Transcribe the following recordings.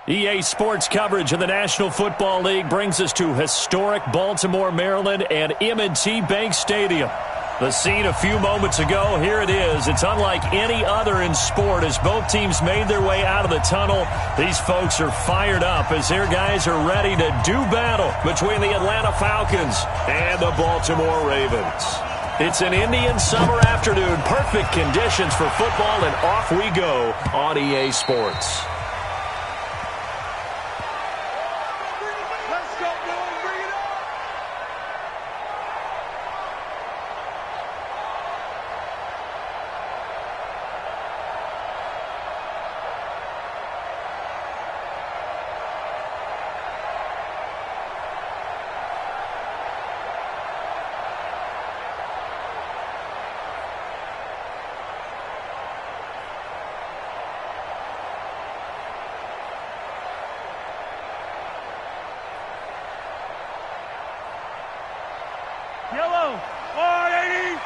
EA Sports coverage of the National Football League brings us to historic Baltimore, Maryland, and M&T Bank Stadium. The scene a few moments ago, here it is. It's unlike any other in sport as both teams made their way out of the tunnel. These folks are fired up as their guys are ready to do battle between the Atlanta Falcons and the Baltimore Ravens. It's an Indian summer afternoon, perfect conditions for football, and off we go on EA Sports. Yellow, 180.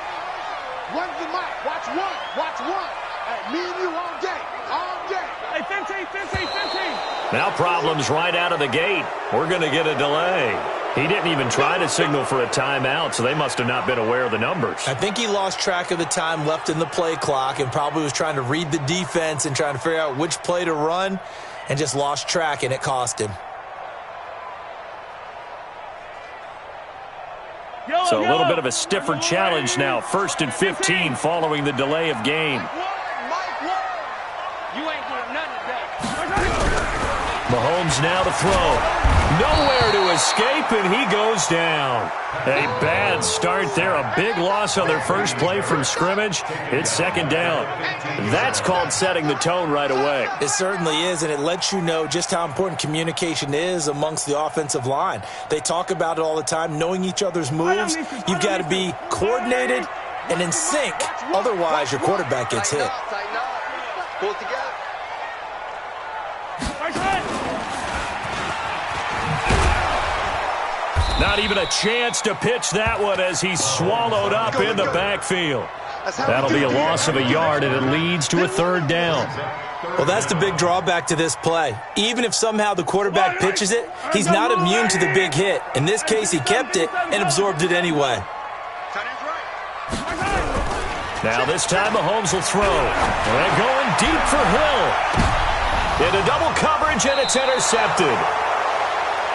Run the mic. Watch one. Watch one. Hey, me and you all day. All day. Hey, 15. Now problems right out of the gate. We're going to get a delay. He didn't even try to signal for a timeout, so they must have not been aware of the numbers. I think he lost track of the time left in the play clock and probably was trying to read the defense and trying to figure out which play to run and just lost track, and it cost him. So a little bit of a stiffer challenge now. 1st and 15 following the delay of game. Mahomes now to throw. Nowhere to escape, and he goes down. A bad start there. A big loss on their first play from scrimmage. It's 2nd down. That's called setting the tone right away. It certainly is, and it lets you know just how important communication is amongst the offensive line. They talk about it all the time, knowing each other's moves. You've got to be coordinated and in sync. Otherwise, your quarterback gets hit. Pull it together. Not even a chance to pitch that one as he's swallowed up in the backfield. That'll be a loss of a yard, and it leads to a 3rd down. Well, that's the big drawback to this play. Even if somehow the quarterback pitches it, he's not immune to the big hit. In this case, he kept it and absorbed it anyway. Now this time Mahomes will throw. And going deep for Hill. Into double coverage, and it's intercepted.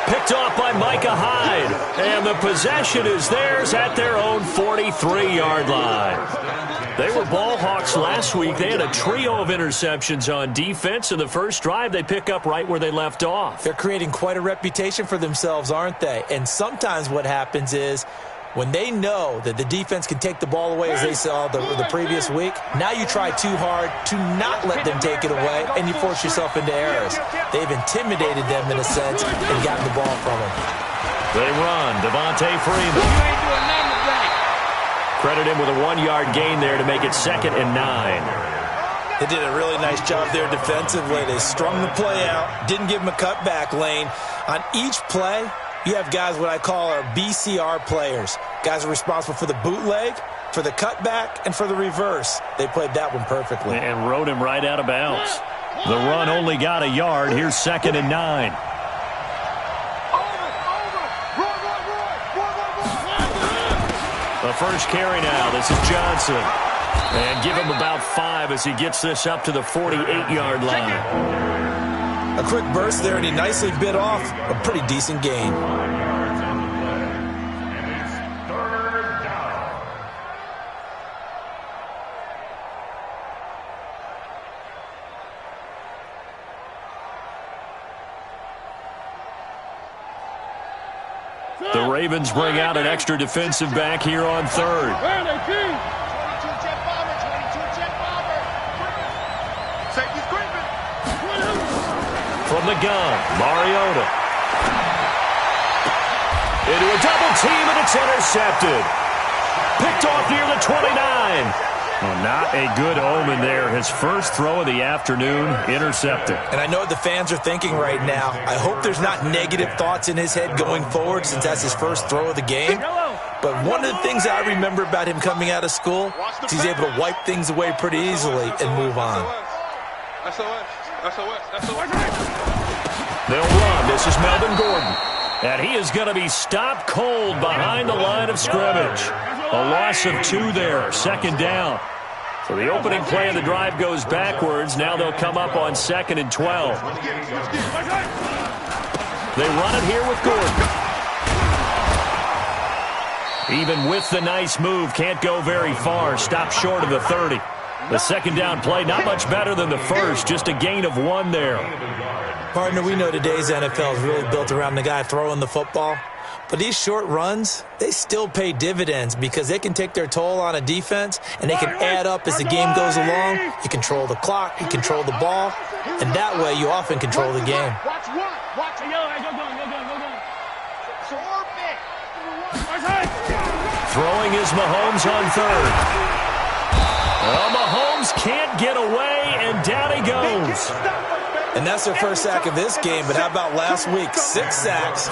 Picked off by Micah Hyde. And the possession is theirs at their own 43-yard line. They were ball hawks last week. They had a trio of interceptions on defense. In the first drive, they pick up right where they left off. They're creating quite a reputation for themselves, aren't they? And sometimes what happens is when they know that the defense can take the ball away, as they saw the previous week, now you try too hard to not let them take it away, and you force yourself into errors. They've intimidated them in a sense and gotten the ball from them. They run. Devontae Freeman. Credit him with a 1-yard gain there to make it 2nd and 9. They did a really nice job there defensively. They strung the play out, didn't give him a cutback lane. On each play, you have guys what I call our BCR players. Guys are responsible for the bootleg, for the cutback, and for the reverse. They played that one perfectly. And rode him right out of bounds. The run only got a yard. Here's 2nd and 9. The first carry now. This is Johnson. And give him about 5 as he gets this up to the 48-yard line. A quick burst there, and he nicely bit off a pretty decent gain. The Ravens bring out an extra defensive back here on 3rd. From the gun, Mariota. Into a double team, and it's intercepted. Picked off near the 29. Well, not a good omen there. His first throw of the afternoon, intercepted. And I know what the fans are thinking right now. I hope there's not negative thoughts in his head going forward since that's his first throw of the game. But one of the things I remember about him coming out of school is he's able to wipe things away pretty easily and move on. They'll run. This is Melvin Gordon. And he is going to be stopped cold behind the line of scrimmage. A loss of 2 there, 2nd down. So the opening play of the drive goes backwards. Now they'll come up on 2nd and 12. They run it here with Gordon. Even with the nice move, can't go very far. Stop short of the 30. The 2nd down play, not much better than the first. Just a gain of 1 there. Partner, we know today's NFL is really built around the guy throwing the football. But these short runs, they still pay dividends because they can take their toll on a defense and they can add up as the game goes along. You control the clock, you control the ball, and that way you often control the game. Watch one. Watch it. Throwing is Mahomes on 3rd. Well, Mahomes can't get away, and down he goes. And that's their first sack of this game, but how about last week? 6 sacks,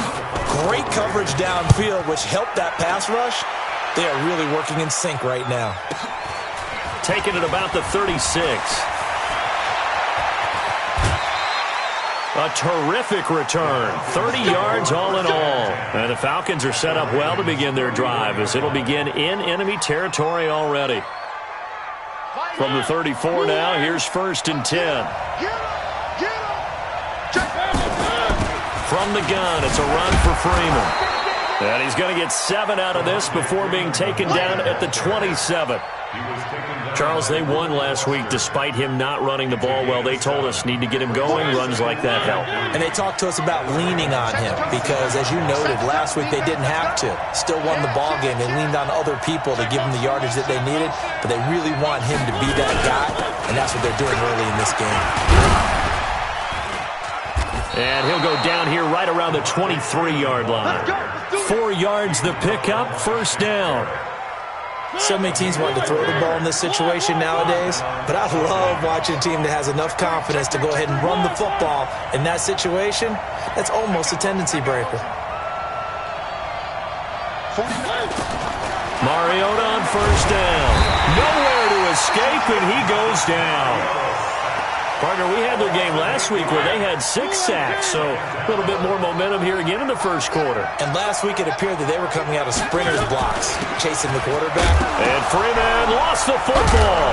great coverage downfield, which helped that pass rush. They are really working in sync right now. Taking it about the 36. A terrific return. 30 yards all in all. And the Falcons are set up well to begin their drive as it'll begin in enemy territory already. From the 34 now, here's 1st and 10. From the gun, it's a run for Freeman. And he's going to get 7 out of this before being taken down at the 27. Charles, they won last week despite him not running the ball well. They told us need to get him going. Runs like that help. And they talked to us about leaning on him because, as you noted, last week they didn't have to. Still won the ball game. They leaned on other people to give them the yardage that they needed, but they really want him to be that guy, and that's what they're doing early in this game. And he'll go down here right around the 23-yard line. 4 yards the pickup, 1st down. So many teams want to throw the ball in this situation nowadays, but I love watching a team that has enough confidence to go ahead and run the football in that situation. That's almost a tendency breaker. Mariota on 1st down. Nowhere to escape, and he goes down. Partner, we had their game last week where they had 6 sacks, so a little bit more momentum here again in the 1st quarter. And last week it appeared that they were coming out of sprinter's blocks, chasing the quarterback. And Freeman lost the football.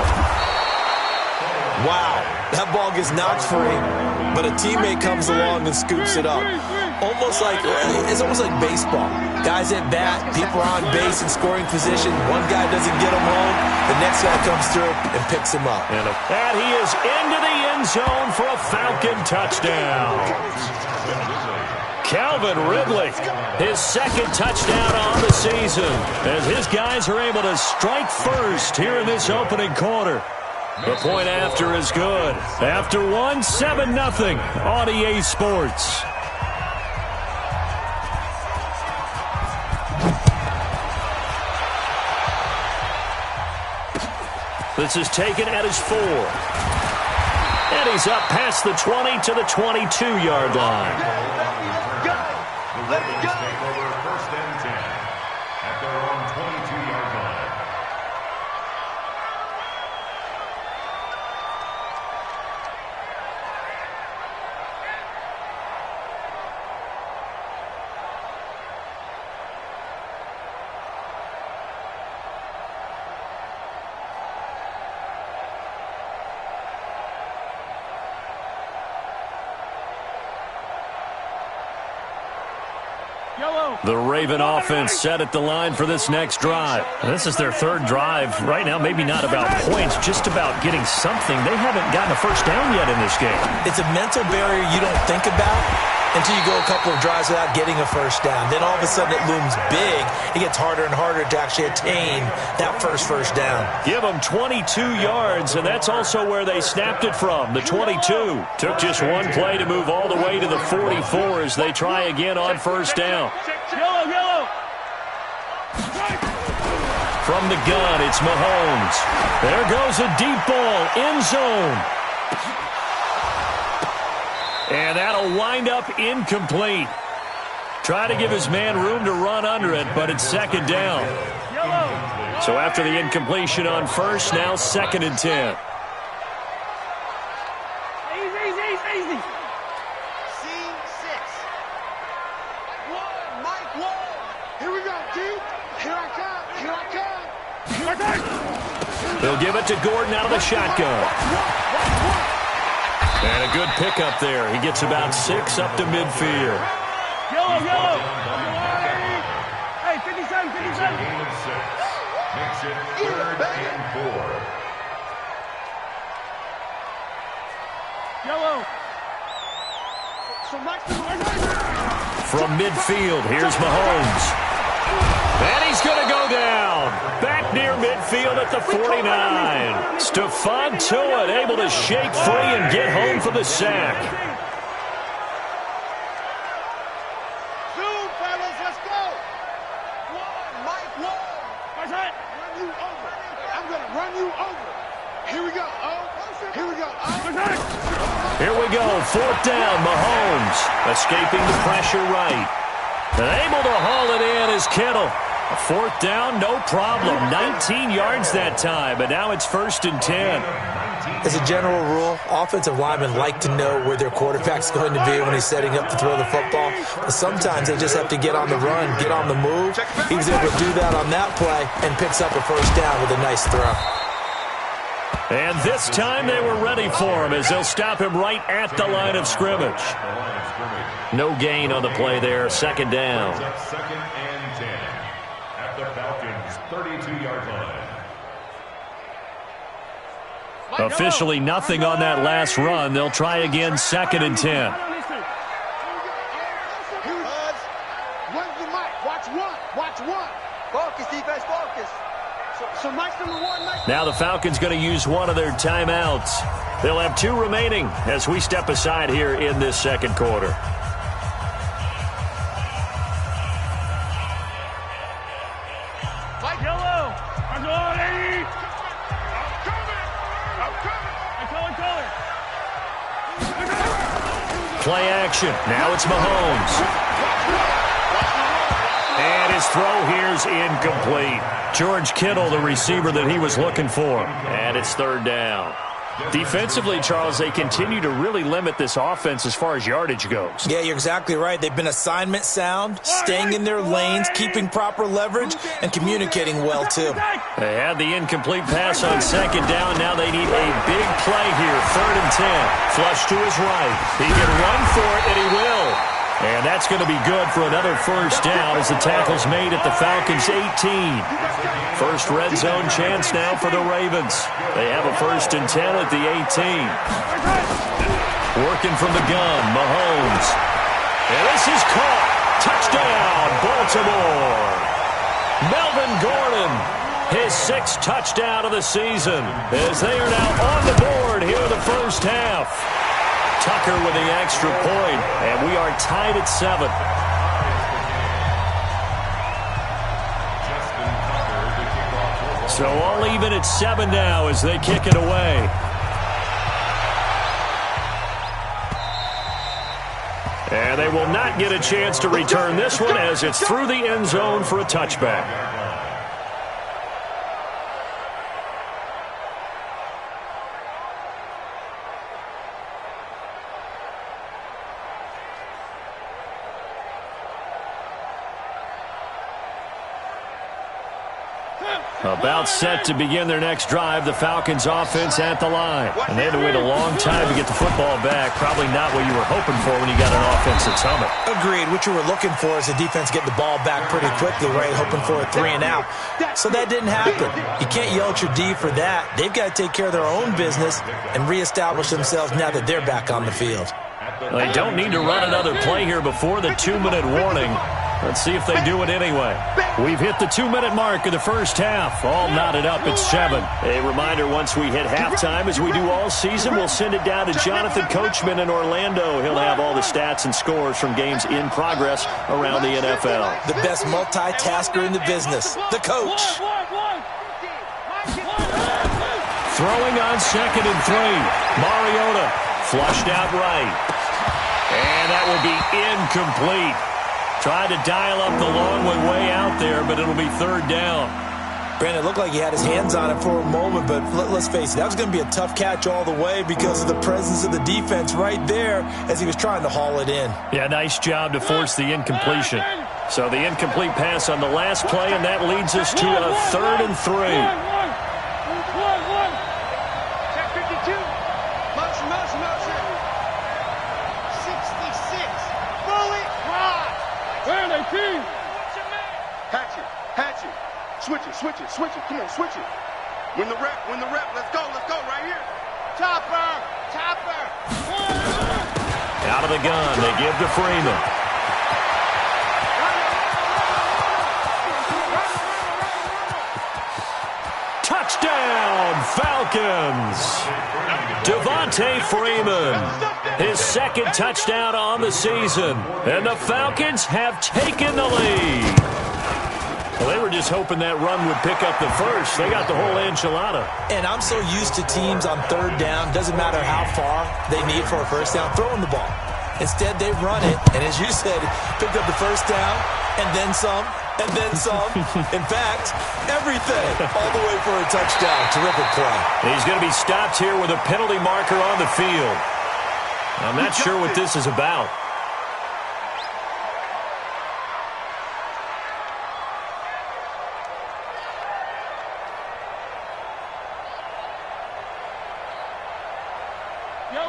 Wow, that ball gets knocked free, but a teammate comes along and scoops it up. It's almost like baseball. Guys at bat, people are on base in scoring position. One guy doesn't get him home. The next guy comes through and picks him up. And he is into the end zone for a Falcon touchdown. Calvin Ridley, his 2nd touchdown on the season, as his guys are able to strike first here in this opening quarter. The point after is good. After 1, 7-0 on EA Sports. This is taken at his 4. And he's up past the 20 to the 22-yard line. Let's go. Take over 1st and 10 at their own 22-yard line. The Raven offense set at the line for this next drive. This is their 3rd drive. Right now, maybe not about points, just about getting something. They haven't gotten a 1st down yet in this game. It's a mental barrier you don't think about until you go a couple of drives without getting a 1st down. Then all of a sudden it looms big. It gets harder and harder to actually attain that first down. Give them 22 yards, and that's also where they snapped it from. The 22 took just 1 play to move all the way to the 44 as they try again on 1st down. Yellow. From the gun, it's Mahomes. There goes a deep ball, end zone. And that'll wind up incomplete. Try to give his man room to run under it, but it's 2nd down. So after the incompletion on 1st, now 2nd and 10. Easy. deep. Here I come. Here I come. They'll give it to Gordon out of the shotgun. And a good pickup there. He gets about 6 up to midfield. Yellow. Hey, 57. Gain of 6. Makes it 3rd and 4. Yellow. From midfield, here's Mahomes. And he's going to go down. Back near midfield at the 49. Stephon Tuitt able to shake free and get home for the sack. Zoom, fellas, let's go. Mike, What's that? run you over. I'm going to run you over. Here we go. Here we go. What's that? Here we go, 4th down, Mahomes escaping the pressure right. And able to haul it in is Kittle. A 4th down, no problem. 19 yards that time, but now it's 1st and 10. As a general rule, offensive linemen like to know where their quarterback's going to be when he's setting up to throw the football. But sometimes they just have to get on the run, get on the move. He was able to do that on that play and picks up a 1st down with a nice throw. And this time they were ready for him as they'll stop him right at the line of scrimmage. No gain on the play there, 2nd down. 2nd and 10 at the Falcons' 32-yard line. Officially nothing on that last run. They'll try again, 2nd and 10. Where's the mic? Watch one. Focus, defense, focus. So Mike's number 1, Mike. Now the Falcons going to use one of their timeouts. They'll have 2 remaining as we step aside here in this 2nd quarter. Yellow. I'm going, 80. I'm coming. Play action. Now it's Mahomes. And his throw here's incomplete. George Kittle, the receiver that he was looking for. And it's 3rd down. Defensively, Charles, they continue to really limit this offense as far as yardage goes. Yeah, you're exactly right. They've been assignment sound, staying in their lanes, keeping proper leverage, and communicating well, too. They had the incomplete pass on 2nd down. Now they need a big play here. 3rd and 10. Flush to his right. He can run for it, and he will. And that's going to be good for another 1st down as the tackle's made at the Falcons' 18. First red zone chance now for the Ravens. They have a 1st and 10 at the 18. Working from the gun, Mahomes. And this is caught. Touchdown, Baltimore. Melvin Gordon, his 6th touchdown of the season, as they are now on the board here in the 1st half. Tucker with the extra point, and we are tied at 7. So all even at 7 now as they kick it away. And they will not get a chance to return this one as it's through the end zone for a touchback. About set to begin their next drive, the Falcons offense at the line. And they had to wait a long time to get the football back. Probably not what you were hoping for when you got an offense that's humming. Agreed. What you were looking for is the defense get the ball back pretty quickly, right? Hoping for a 3 and out. So that didn't happen. You can't yell at your D for that. They've got to take care of their own business and reestablish themselves now that they're back on the field. They don't need to run another play here before the 2-minute warning. Let's see if they do it anyway. We've hit the 2-minute mark of the 1st half. All knotted up at 7. A reminder, once we hit halftime, as we do all season, we'll send it down to Jonathan Coachman in Orlando. He'll have all the stats and scores from games in progress around the NFL. The best multitasker in the business, the coach. Throwing on 2nd and 3. Mariota flushed out right. And that will be incomplete. Tried to dial up the long way out there, but it'll be 3rd down. Brandon, it looked like he had his hands on it for a moment, but let's face it, that was going to be a tough catch all the way because of the presence of the defense right there as he was trying to haul it in. Yeah, nice job to force the incompletion. So the incomplete pass on the last play, and that leads us to a 3rd and 3. Check 52. Motion, motion, motion. 66. Bullet, ride. Where are they, team? Hatch it, hatch it. Switch it, switch it, switch it. Come on, switch it. Win the rep, win the rep. Let's go right here. Chopper, chopper. Out of the gun, they give to Freeman. Touchdown, Falcons! Devontae Freeman, his 2nd touchdown on the season. And the Falcons have taken the lead. Well, they were just hoping that run would pick up the first. They got the whole enchilada. And I'm so used to teams on 3rd down, doesn't matter how far they need for a first down, throwing the ball. Instead, they run it, and as you said, picked up the first down, and then some, and then some. In fact, everything, all the way for a touchdown. Terrific play. He's going to be stopped here with a penalty marker on the field. I'm not sure what this is about.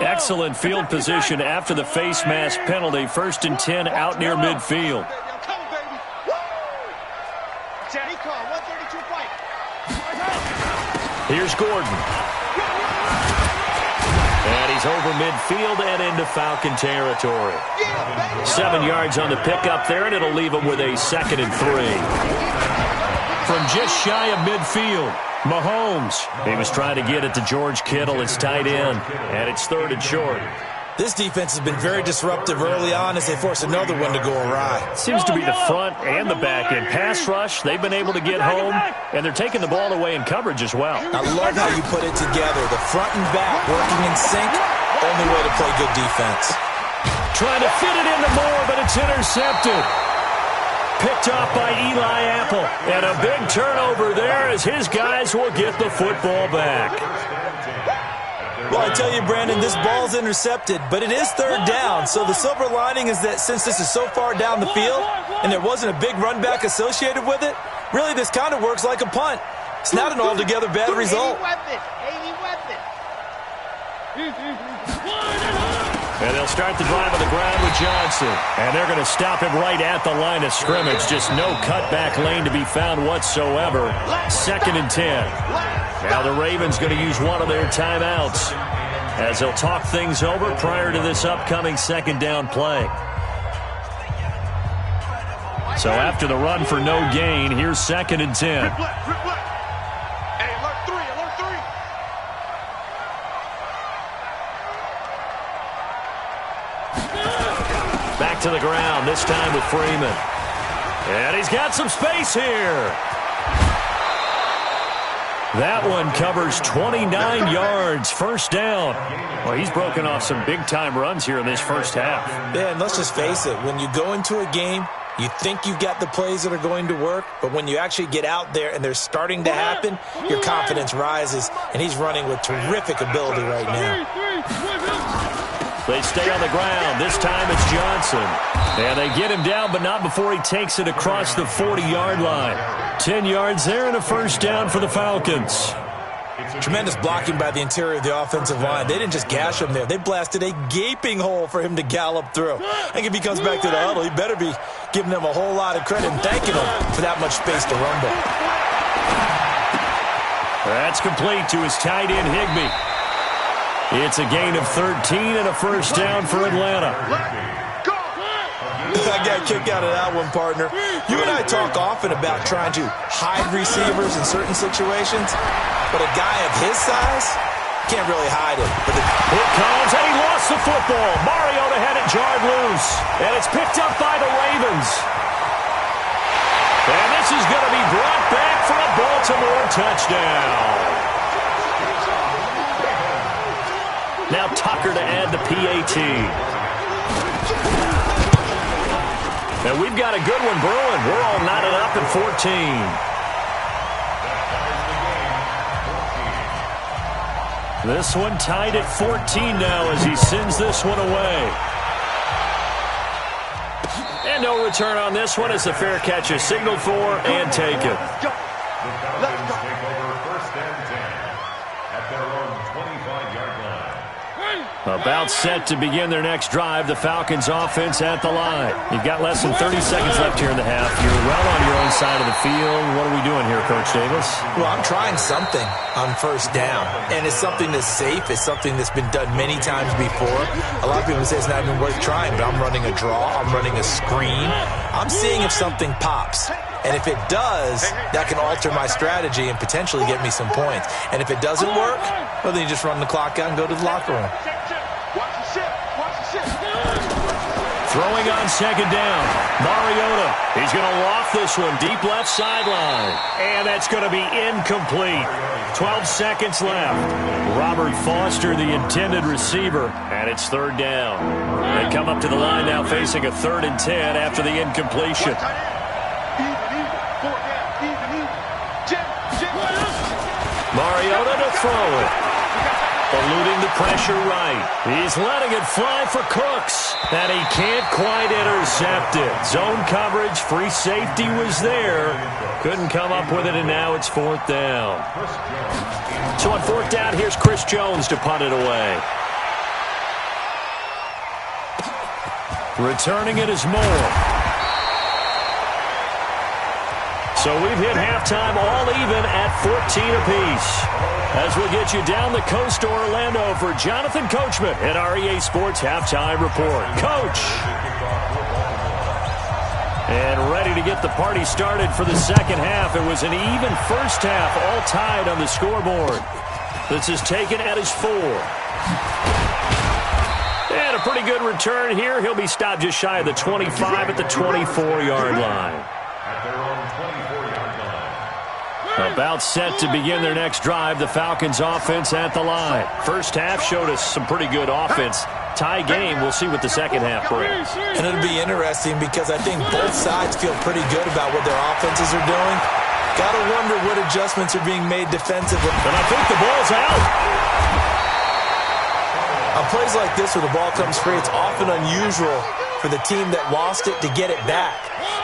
Excellent field position after the face mask penalty. 1st and 10 out near midfield. Come on, baby. Woo! Jenny call, 132 fight. Here's Gordon. And he's over midfield and into Falcon territory. 7 yards on the pickup there, and it'll leave him with a 2nd and 3. From just shy of midfield, Mahomes. He was trying to get it to George Kittle. It's tight end, and it's 3rd and short. This defense has been very disruptive early on as they force another one to go awry. Seems to be the front and the back end. Pass rush, they've been able to get home, and they're taking the ball away in coverage as well. I love how you put it together. The front and back working in sync, only way to play good defense. Trying to fit it into Moore, but it's intercepted. Picked off by Eli Apple. And a big turnover there as his guys will get the football back. Well, I tell you, Brandon, this ball's intercepted, but it is 3rd down. So the silver lining is that since this is so far down the field and there wasn't a big run back associated with it, really this kind of works like a punt. It's not an altogether bad result. 80 weapon, 80 weapon. And they'll start the drive on the ground with Johnson. And they're going to stop him right at the line of scrimmage. Just no cutback lane to be found whatsoever. 2nd and 10. Now the Ravens going to use one of their timeouts as they'll talk things over prior to this upcoming 2nd down play. So after the run for no gain, here's 2nd and 10. Hey, alert 3, alert 3. Back to the ground, this time with Freeman. And he's got some space here. That one covers 29 yards, 1st down. Well, he's broken off some big-time runs here in this first half. Yeah, and let's just face it. When you go into a game, you think you've got the plays that are going to work, but when you actually get out there and they're starting to happen, your confidence rises, and he's running with terrific ability right now. They stay on the ground. This time it's Johnson. And they get him down, but not before he takes it across the 40-yard line. 10 yards there and a 1st down for the Falcons. Tremendous blocking by the interior of the offensive line. They didn't just gash him there. They blasted a gaping hole for him to gallop through. I think if he comes back to the huddle, he better be giving them a whole lot of credit and thanking them for that much space to rumble. That's complete to his tight end, Higbee. It's a gain of 13 and a 1st down for Atlanta. I got a kick out of that one, partner. You and I talk often about trying to hide receivers in certain situations, but a guy of his size can't really hide it. But here comes, and he lost the football. Mariota had it jarred loose, and it's picked up by the Ravens. And this is going to be brought back for a Baltimore touchdown. Now Tucker to add the PAT. And we've got a good one brewing. We're all knotted up at 14. This one tied at 14 now as he sends this one away. And no return on this one as the fair catch is signaled for and taken. The Falcons take over 1st and 10 at their own 25-yard line. About set to begin their next drive. The Falcons offense at the line. You've got less than 30 seconds left here in the half. You're well on your own side of the field. What are we doing here, Coach Davis? Well, I'm trying something on 1st down, and it's something that's safe. It's something that's been done many times before. A lot of people say it's not even worth trying, but I'm running a draw. I'm running a screen. I'm seeing if something pops. And if it does, that can alter my strategy and potentially get me some points. And if it doesn't work, well, then you just run the clock out and go to the locker room. Watch the ship. Watch the ship. Throwing on 2nd down. Mariota. He's going to loft this one deep left sideline. And that's going to be incomplete. 12 seconds left. Robert Foster, the intended receiver. And it's 3rd down. They come up to the line now facing a 3rd and 10 after the incompletion. Mariota to throw it. Eluding the pressure right. He's letting it fly for Cooks. And he can't quite intercept it. Zone coverage, free safety was there. Couldn't come up with it, and now it's 4th down. So on 4th down, here's Chris Jones to punt it away. Returning it is Moore. So we've hit halftime all even at 14 apiece. As we'll get you down the coast to Orlando for Jonathan Coachman at our EA Sports Halftime Report. Coach! And ready to get the party started for the second half. It was an even first half, all tied on the scoreboard. This is taken at his 4. And a pretty good return here. He'll be stopped just shy of the 25 at the 24-yard line. At their own 24-yard line. About set to begin their next drive. The Falcons offense at the line. First half showed us some pretty good offense. Tie game. We'll see what the second half brings. And it'll be interesting because I think both sides feel pretty good about what their offenses are doing. Got to wonder what adjustments are being made defensively. And I think the ball's out. On plays like this where the ball comes free, it's often unusual for the team that lost it to get it back.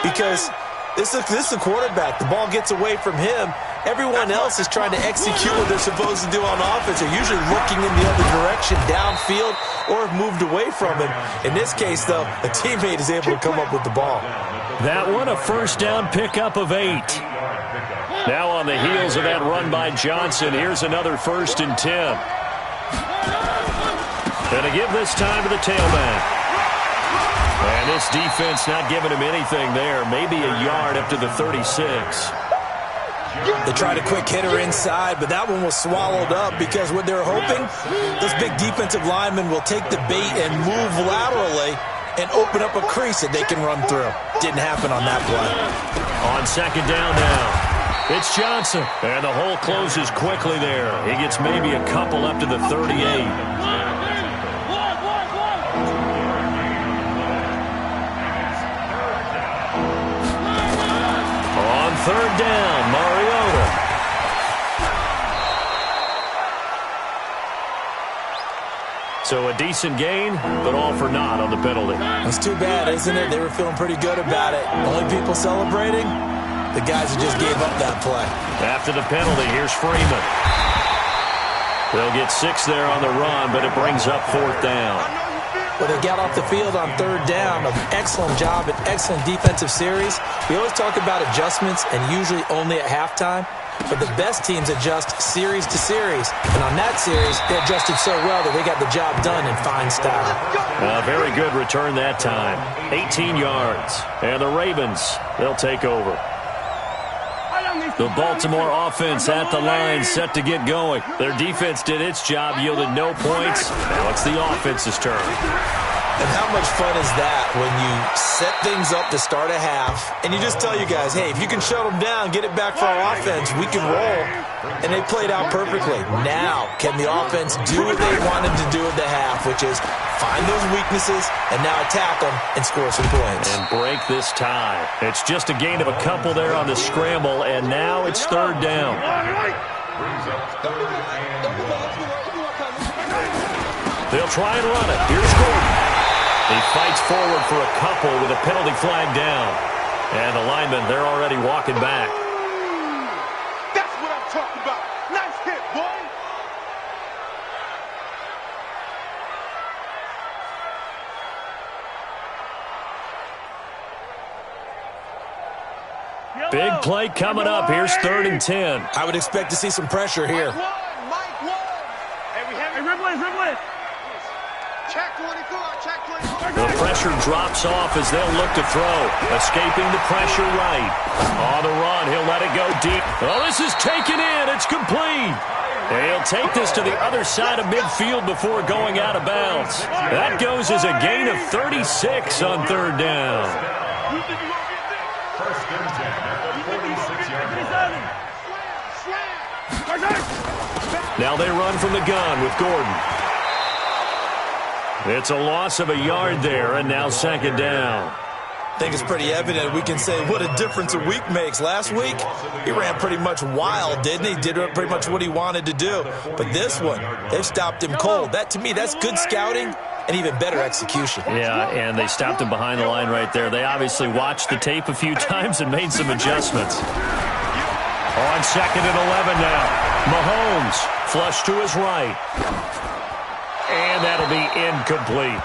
Because this is the quarterback. The ball gets away from him. Everyone else is trying to execute what they're supposed to do on offense. They're usually looking in the other direction, downfield, or have moved away from it. In this case, though, a teammate is able to come up with the ball. That one, a first down pickup of 8. Now on the heels of that run by Johnson, here's another 1st and 10. Going to give this time to the tailback. And this defense not giving him anything there. Maybe a yard up to the 36. They tried a quick hitter inside, but that one was swallowed up because what they're hoping, those big defensive linemen will take the bait and move laterally and open up a crease that they can run through. Didn't happen on that play. On 2nd down now. It's Johnson. And the hole closes quickly there. He gets maybe a couple up to the 38. On 3rd down, Mariota. So a decent gain, but all for naught on the penalty. It's too bad, isn't it? They were feeling pretty good about it. Only people celebrating, the guys who just gave up that play. After the penalty, here's Freeman. They'll get 6 there on the run, but it brings up 4th down. Well, they got off the field on 3rd down. An excellent job, an excellent defensive series. We always talk about adjustments, and usually only at halftime. But the best teams adjust series to series. And on that series, they adjusted so well that they got the job done in fine style. A very good return that time. 18 yards. And the Ravens, they'll take over. The Baltimore offense at the line, set to get going. Their defense did its job, yielded no points. Now it's the offense's turn. And how much fun is that when you set things up to start a half, and you just tell you guys, hey, if you can shut them down, get it back for our offense, we can roll. And they played out perfectly. Now, can the offense do what they wanted to do at the half, which is find those weaknesses and now attack them and score some points. And break this tie. It's just a gain of a couple there on the scramble, and now it's 3rd down. They'll try and run it. Here's Gordon. He fights forward for a couple with a penalty flag down. And the linemen, they're already walking back. That's what I'm talking about. Nice hit, boy. Big play coming up. Here's 3rd and 10. I would expect to see some pressure here. Mike one. Hey, we have Rimley. Check 24, check 24. The pressure drops off as they'll look to throw. Escaping the pressure right. On the run, he'll let it go deep. Oh, this is taken in. It's complete. He'll take this to the other side of midfield before going out of bounds. That goes as a gain of 36 on 3rd down. 1st and 10 at the 46-yard line. Now they run from the gun with Gordon. It's a loss of a yard there, and now 2nd down. I think it's pretty evident. We can say what a difference a week makes. Last week, he ran pretty much wild, didn't he? Did pretty much what he wanted to do. But this one, they've stopped him cold. That, to me, that's good scouting and even better execution. Yeah, and they stopped him behind the line right there. They obviously watched the tape a few times and made some adjustments. On 2nd and 11 now. Mahomes, flush to his right. And that'll be incomplete.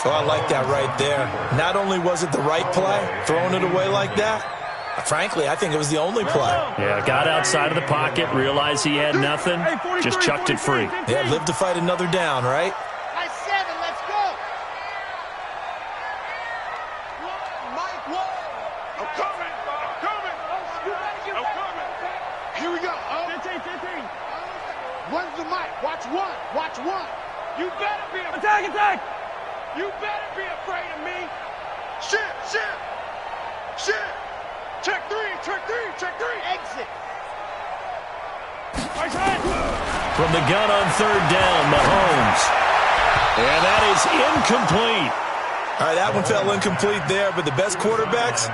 Oh, I like that right there. Not only was it the right play, throwing it away like that, frankly, I think it was the only play. Yeah, got outside of the pocket, realized he had nothing, just chucked it free. Yeah, live to fight another down, right? Nice 7, let's go. Mike one. I'm coming. Here we go. 15. When's the mic? Watch one. You better be attack. You better be afraid of me. Shit. Check three. Exit. From the gun on 3rd down, Mahomes. And that is incomplete. All right, that one fell incomplete there, but the best quarterbacks,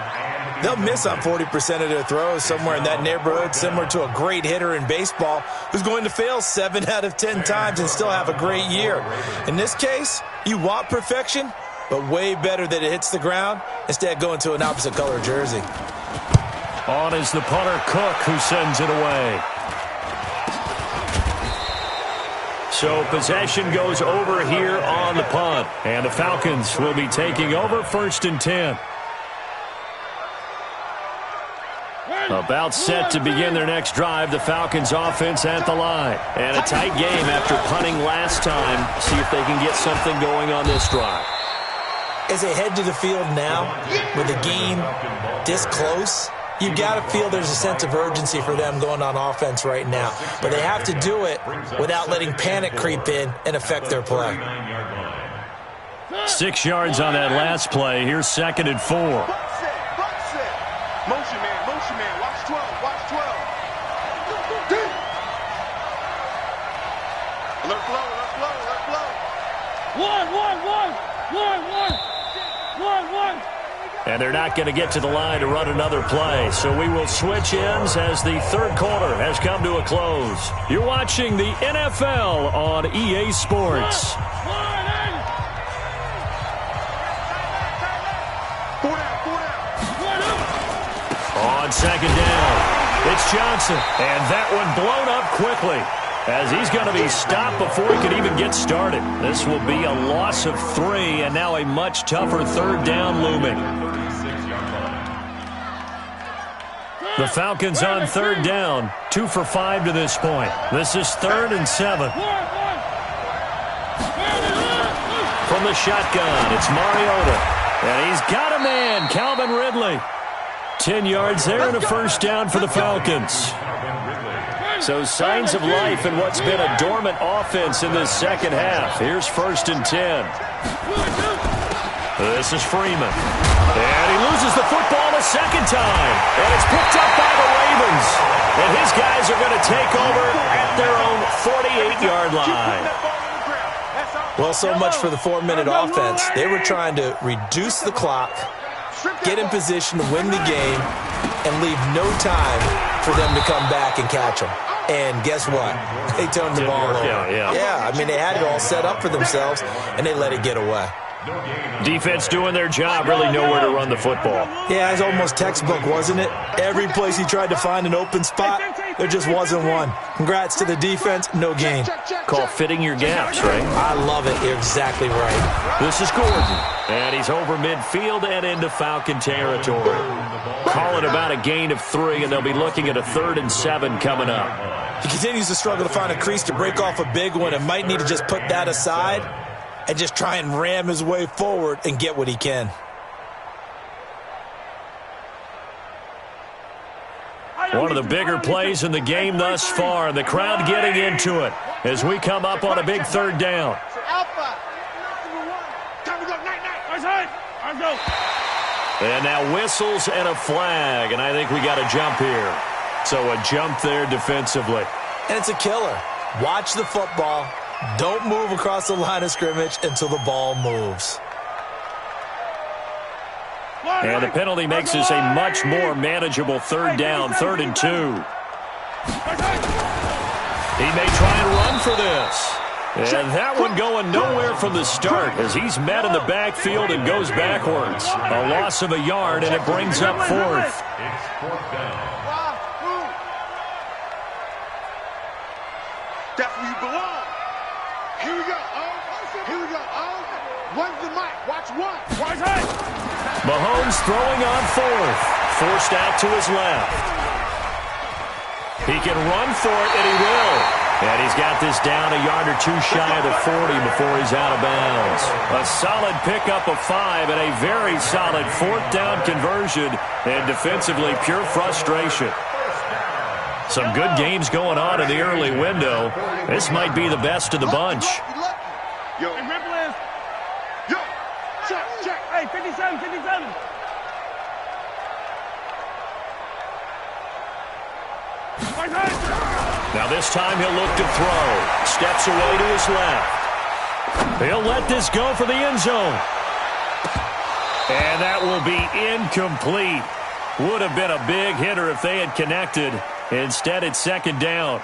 they'll miss on 40% of their throws, somewhere in that neighborhood, similar to a great hitter in baseball who's going to fail 7 out of 10 times and still have a great year. In this case, you want perfection, but way better that it hits the ground instead of going to an opposite color jersey. On is the punter, Cook, who sends it away. So possession goes over here on the punt, and the Falcons will be taking over 1st and 10. About set to begin their next drive, the Falcons offense at the line. And a tight game after punting last time. See if they can get something going on this drive. As they head to the field now, with the game this close, you got to feel there's a sense of urgency for them going on offense right now. But they have to do it without letting panic creep in and affect their play. 6 yards on that last play. Here's 2nd and 4. Motion man. Watch 12. Let flow. One. And they're not going to get to the line to run another play. So we will switch ends as the 3rd quarter has come to a close. You're watching the NFL on EA Sports. On 2nd down, it's Johnson. And that one blown up quickly, as he's going to be stopped before he could even get started. This will be a loss of 3, and now a much tougher 3rd down looming. The Falcons on 3rd down, 2 for 5 to this point. This is 3rd and 7. From the shotgun, it's Mariota. And he's got a man, Calvin Ridley. 10 yards there and a 1st down for the Falcons. So signs of life in what's been a dormant offense in this 2nd half. Here's 1st and 10. This is Freeman. And he loses the football a 2nd time. And it's picked up by the Ravens. And his guys are going to take over at their own 48-yard line. Well, so much for the 4-minute offense. They were trying to reduce the clock, get in position to win the game, and leave no time for them to come back and catch them. And guess what? They turned the ball over. Yeah, I mean, they had it all set up for themselves, and they let it get away. Defense doing their job, really nowhere to run the football. Yeah, it's almost textbook, wasn't it? Every place he tried to find an open spot, there just wasn't one. Congrats to the defense, no gain. Call fitting your gaps, right? I love it. You're exactly right. This is Gordon, and he's over midfield and into Falcon territory. Calling about a gain of 3, and they'll be looking at a 3rd and 7 coming up. He continues to struggle to find a crease to break off a big one and might need to just put that aside and just try and ram his way forward and get what he can. One of the bigger plays in the game thus far, and the crowd getting into it as we come up on a big 3rd down. And now whistles and a flag, and I think we got a jump here. So a jump there defensively. And it's a killer. Watch the football. Don't move across the line of scrimmage until the ball moves. And the penalty makes this a much more manageable 3rd down, 3rd and 2. He may try and run for this. And that one going nowhere from the start as he's met in the backfield and goes backwards. A loss of a yard, and it brings up 4th. It's 4th down. That's where you belong. Here we go. Here we go. One's the mic. Watch one. Watch it. Mahomes throwing on 4th. Forced out to his left. He can run for it, and he will. And he's got this down a yard or 2 shy of the 40 before he's out of bounds. A solid pickup of 5 and a very solid 4th down conversion. And defensively, pure frustration. Some good games going on in the early window. This might be the best of the bunch. Yo. Hey, Ripple is. Yo. Check. Hey, 57. Now this time he'll look to throw. Steps away to his left. He'll let this go for the end zone. And that will be incomplete. Would have been a big hitter if they had connected. Instead, it's 2nd down.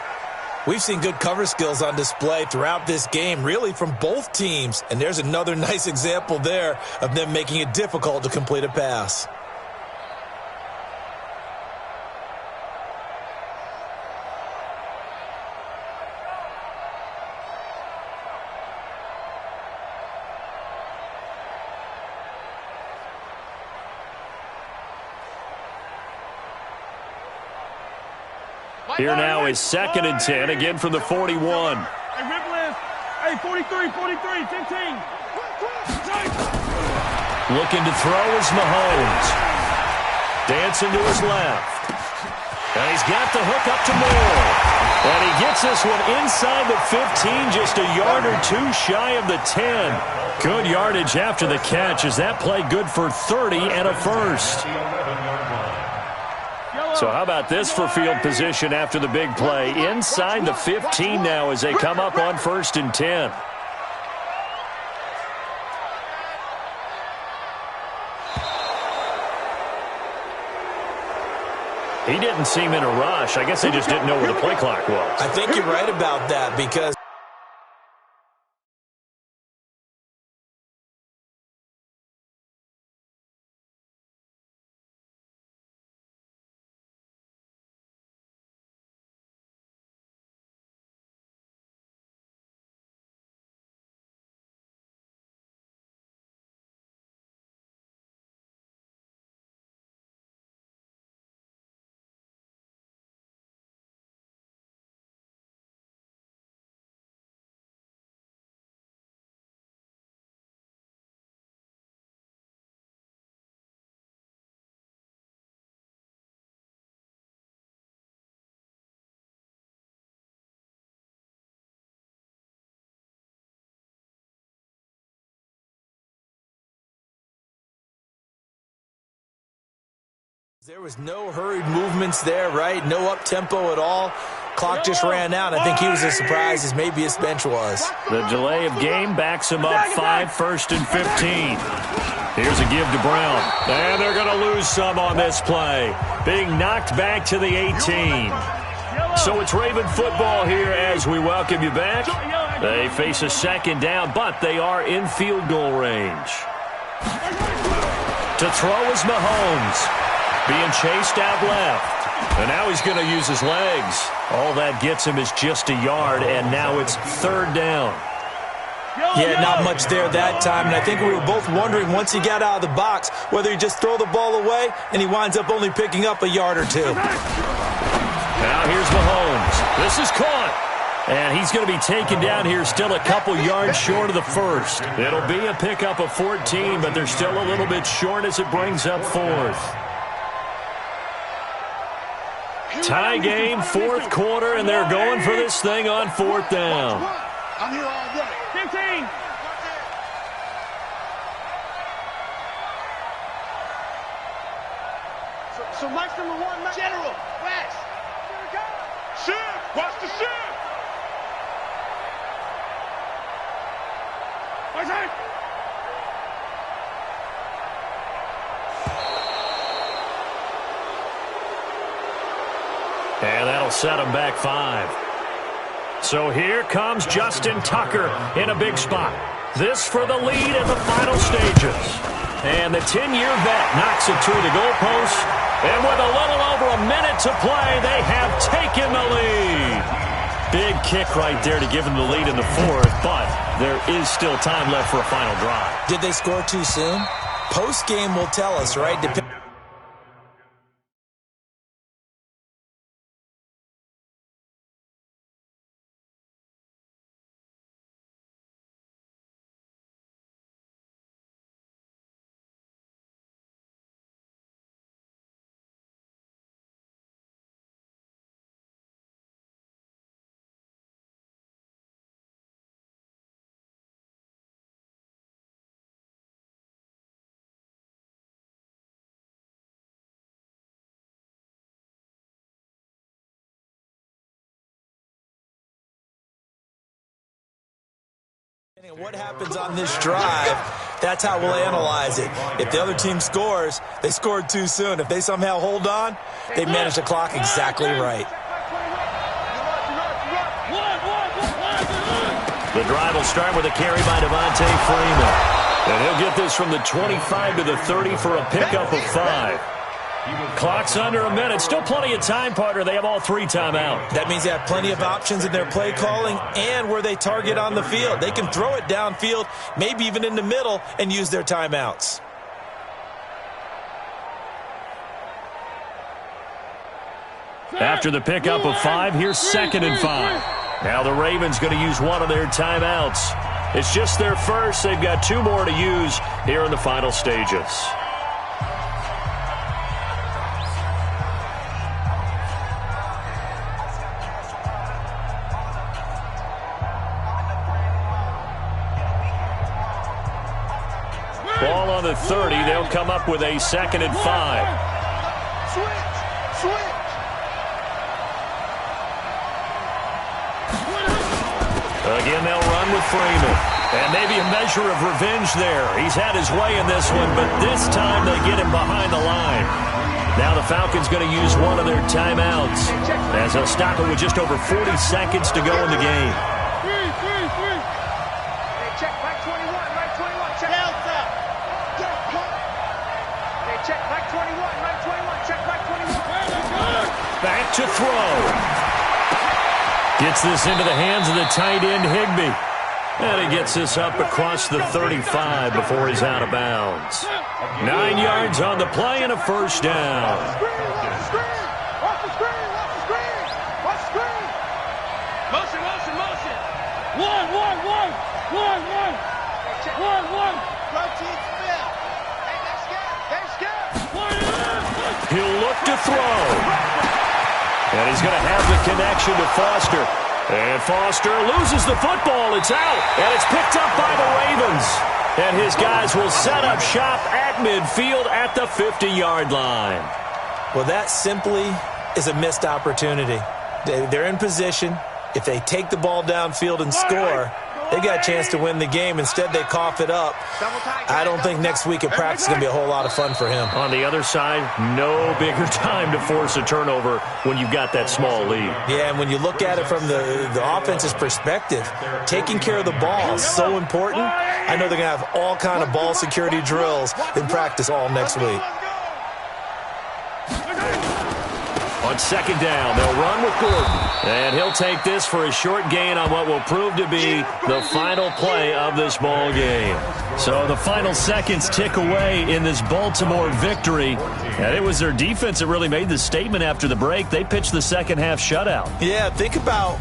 We've seen good cover skills on display throughout this game, really from both teams. And there's another nice example there of them making it difficult to complete a pass. Here now is 2nd and 10, again from the 41. Hey, Ripple is. Hey, 43, 15. Looking to throw is Mahomes. Dancing to his left. And he's got the hook up to Moore. And he gets this one inside the 15, just a yard or 2 shy of the 10. Good yardage after the catch. Is that play good for 30 and a 1st? So how about this for field position after the big play? Inside the 15 now as they come up on 1st and 10. He didn't seem in a rush. I guess they just didn't know where the play clock was. I think you're right about that because there was no hurried movements there, right? No up-tempo at all. Clock just ran out. I think he was as surprised as maybe his bench was. The delay of game backs him up 5, 1st and 15. Here's a give to Brown. And they're going to lose some on this play. Being knocked back to the 18. So it's Raven football here as we welcome you back. They face a second down, but they are in field goal range. To throw is Mahomes, being chased out left. And now he's going to use his legs. All that gets him is just a yard, and now it's third down. Yeah, not much there that time, and I think we were both wondering once he got out of the box whether he just throw the ball away, and he winds up only picking up a yard or two. Now here's Mahomes. This is caught. And he's going to be taken down here, still a couple yards short of the first. It'll be a pickup of 14, but they're still a little bit short as it brings up fourth. Tie game, fourth quarter, and they're going for this thing on fourth down. I'm here all day. 15. So Mike's number one, General, West. Shift! Watch the shift! What's that? And that'll set them back 5. So here comes Justin Tucker in a big spot. This for the lead in the final stages. And the 10-year vet knocks it through the goalpost. And with a little over a minute to play, they have taken the lead. Big kick right there to give them the lead in the fourth, but there is still time left for a final drive. Did they score too soon? Post-game will tell us, right? What happens on this drive, that's how we'll analyze it. If the other team scores, they scored too soon. If they somehow hold on, they manage the clock exactly right. The drive will start with a carry by Devontae Freeman. And he'll get this from the 25 to the 30 for a pickup of 5. Clock's under a minute. Still plenty of time, partner. They have all 3 timeouts. That means they have plenty of options in their play calling and where they target on the field. They can throw it downfield, maybe even in the middle, and use their timeouts. After the pickup of 5, here's 2nd and 5. Now the Ravens going to use one of their timeouts. It's just their first. They've got 2 more to use here in the final stages. Ball on the 30. They'll come up with a 2nd and 5. Switch. Again, they'll run with Freeman. And maybe a measure of revenge there. He's had his way in this one, but this time they get him behind the line. Now the Falcons going to use one of their timeouts as they'll stop it with just over 40 seconds to go in the game. Check back 21, right 21, check. Delta. Hey, check back 21, right 21, check back 21. Back to throw. Gets this into the hands of the tight end, Higbee. And he gets this up across the 35 before he's out of bounds. 9 yards on the play and a first down. Watch the screen. Motion. One. Rotate spin. Hey, that's good. He'll look to throw. And he's going to have the connection to Foster. And Foster loses the football. It's out. And it's picked up by the Ravens. And his guys will set up shop at midfield at the 50-yard line. Well, that simply is a missed opportunity. They're in position. If they take the ball downfield and score, They got a chance to win the game. Instead, they cough it up. I don't think next week at practice is going to be a whole lot of fun for him. On the other side, no bigger time to force a turnover when you've got that small lead. Yeah, and when you look at it from the offense's perspective, taking care of the ball is so important. I know they're going to have all kind of ball security drills in practice all next week. On second down, they'll run with Gordon. And he'll take this for a short gain on what will prove to be the final play of this ball game. So the final seconds tick away in this Baltimore victory. And it was their defense that really made the statement after the break. They pitched the second half shutout. Yeah, think about